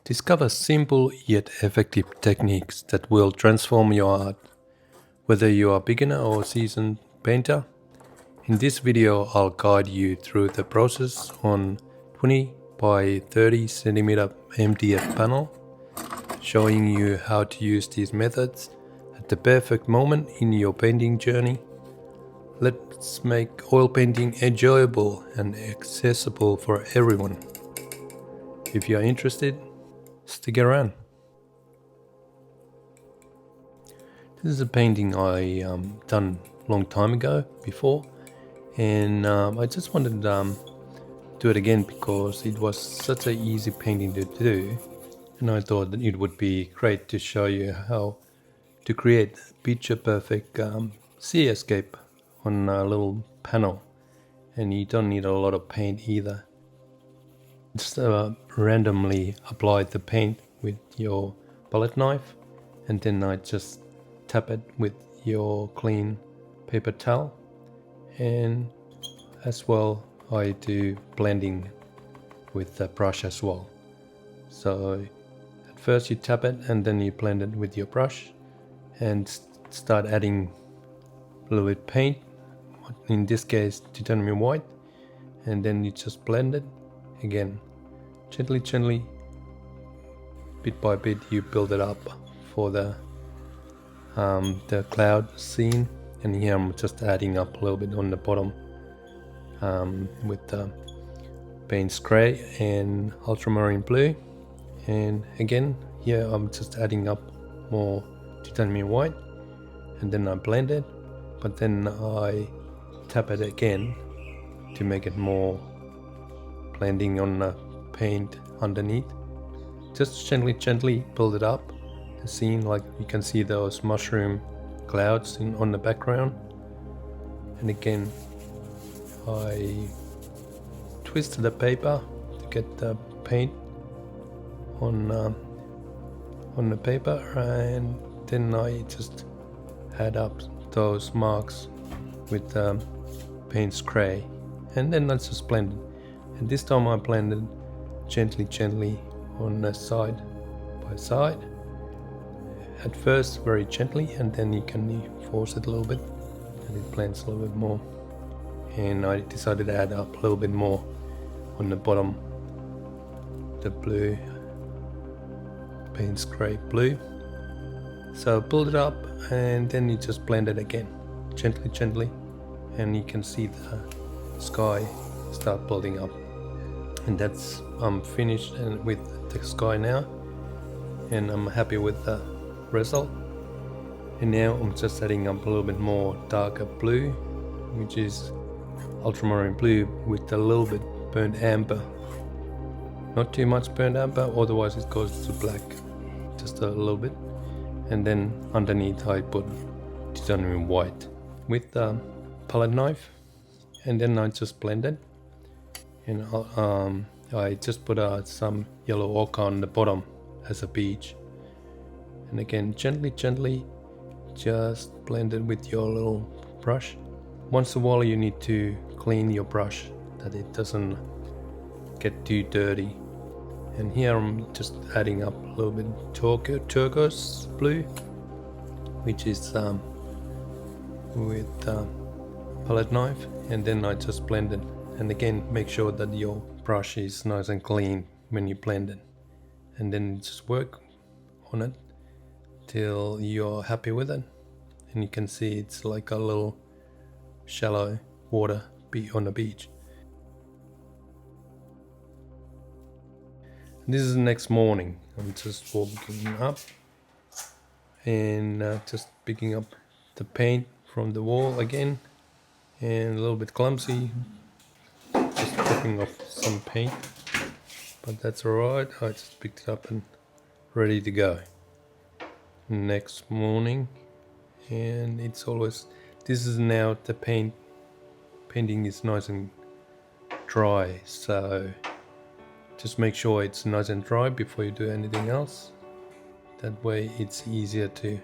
Discover simple yet effective techniques that will transform your art. Whether you are a beginner or seasoned painter, in this video I'll guide you through the process on 20 by 30 centimeter MDF panel, showing you how to use these methods at the perfect moment in your painting journey. Let's make oil painting enjoyable and accessible for everyone. If you are interested, stick around. This is a painting I done a long time ago before, and I just wanted to do it again because it was such an easy painting to do, and I thought that it would be great to show you how to create picture perfect sea escape on a little panel, and you don't need a lot of paint either. Just randomly apply the paint with your palette knife, and then I just tap it with your clean paper towel, and as well I do blending with the brush as well. So at first you tap it and then you blend it with your brush and start adding a little bit paint, in this case titanium white, and then you just blend it again. Gently, bit by bit, you build it up for the cloud scene. And here I'm just adding up a little bit on the bottom with the Payne's Grey and ultramarine blue. And again, here I'm just adding up more titanium white, and then I blend it, but then I tap it again to make it more blending on the paint underneath. Just gently build it up, the scene, like you can see those mushroom clouds on the background. And again I twist the paper to get the paint on the paper, and then I just add up those marks with Payne's Grey, and then I just blend it. And this time I blended gently on the side by side. At first very gently, and then you can force it a little bit and it blends a little bit more. And I decided to add up a little bit more on the bottom, the blue, Payne's Grey blue. So build it up and then you just blend it again, gently, and you can see the sky start building up. And that's finished with the sky now, and I'm happy with the result. And now I'm just adding up a little bit more darker blue, which is ultramarine blue with a little bit burnt amber. Not too much burnt amber, otherwise it goes to black, just a little bit. And then underneath I put titanium white with the palette knife, and then I just blend it. And I just put some yellow ochre on the bottom as a beach. And again, gently just blend it with your little brush. Once in a while you need to clean your brush, that it doesn't get too dirty. And here I'm just adding up a little bit turquoise blue, which is with palette knife, and then I just blend it. And again, make sure that your brush is nice and clean when you blend it, and then just work on it till you're happy with it. And you can see it's like a little shallow water on the beach. This is the next morning. I'm just walking up and just picking up the paint from the wall again, and a little bit clumsy, just taking off some paint, but that's alright. I just picked it up and ready to go. Next morning, and it's always, this is now the painting is nice and dry, so just make sure it's nice and dry before you do anything else. That way it's easier to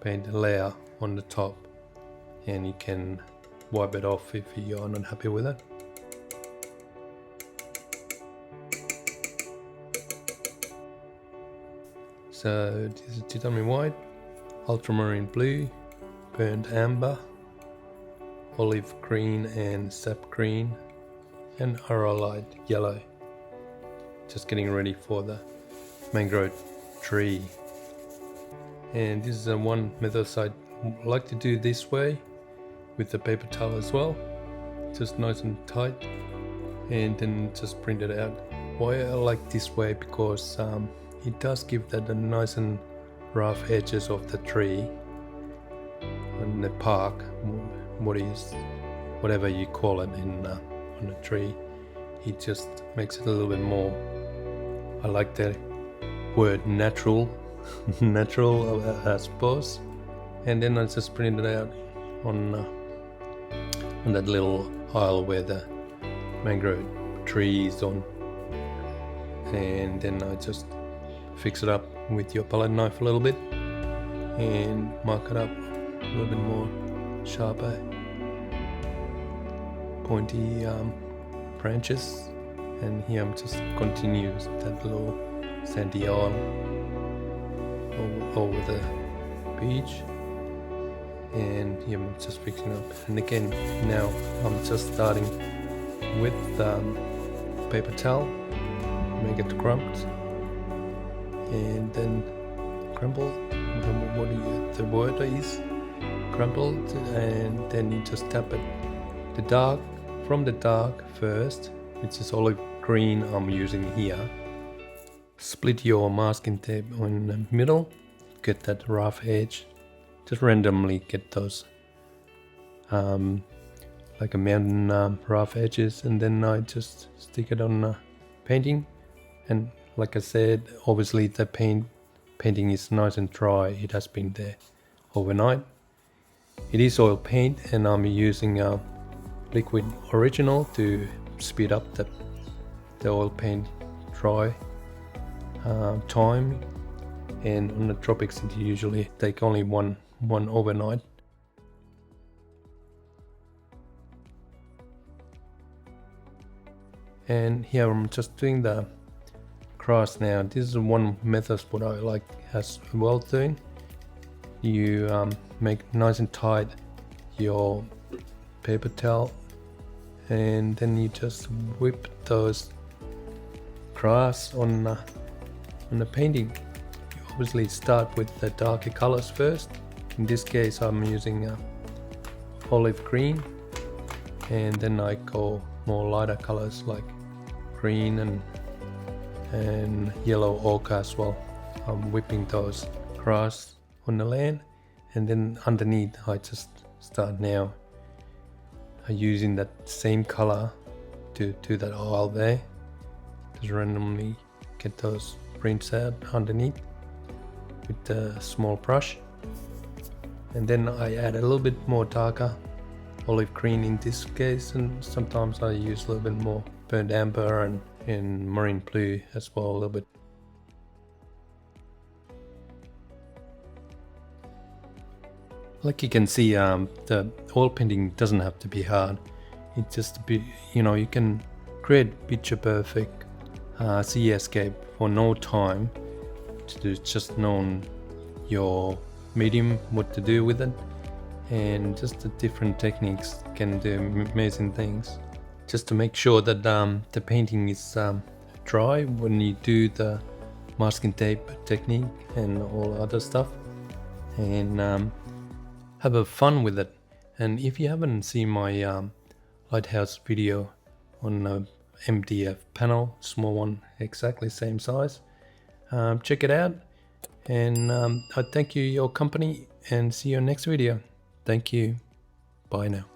paint a layer on the top, and you can wipe it off if you're not happy with it. So this is titanium white, ultramarine blue, burnt amber, olive green and sap green, and arrowlight yellow. Just getting ready for the mangrove tree. And this is one method I like to do this way with the paper towel as well, just nice and tight, and then just print it out. Why I like this way, because it does give that the nice and rough edges of the tree and the park, whatever you call it on a tree. It just makes it a little bit more, I like the word natural, I suppose. And then I just print it out on that little aisle where the mangrove tree is on, and then I just fix it up with your palette knife a little bit and mark it up a little bit more sharper, pointy branches. And here I'm just continues that little sandy aisle over the beach, and here I'm just fixing up. And again, now I'm just starting with paper towel, make it crumbed, and then crumble. What the word is crumbled, and then you just tap it from the dark first, which is olive green I'm using here. Split your masking tape in the middle, get that rough edge. Just randomly get those like a mountain rough edges, and then I just stick it on painting. And like I said, obviously the painting is nice and dry. It has been there overnight. It is oil paint, and I'm using liquid original to speed up the oil paint dry time. And on the tropics it usually take only one overnight. And here I'm just doing the grass now. This is one method what I like as well doing. You make nice and tight your paper towel, and then you just whip those grass on the painting. You obviously start with the darker colors first. In this case I'm using olive green, and then I go more lighter colors like green and yellow ochre as well. I'm whipping those grass on the land, and then underneath I just start now using that same color to that aisle there. Just randomly get those prints out underneath with the small brush, and then I add a little bit more darker olive green in this case, and sometimes I use a little bit more burnt amber and marine blue as well, a little bit. Like you can see, the oil painting doesn't have to be hard. It just you can create picture perfect seascape for no time. To just know your medium, what to do with it, and just the different techniques can do amazing things. Just to make sure that the painting is dry when you do the masking tape technique and all other stuff, and have a fun with it. And if you haven't seen my lighthouse video on a MDF panel, small one, exactly same size, check it out. And I thank you your company, and see you next video. Thank you. Bye now.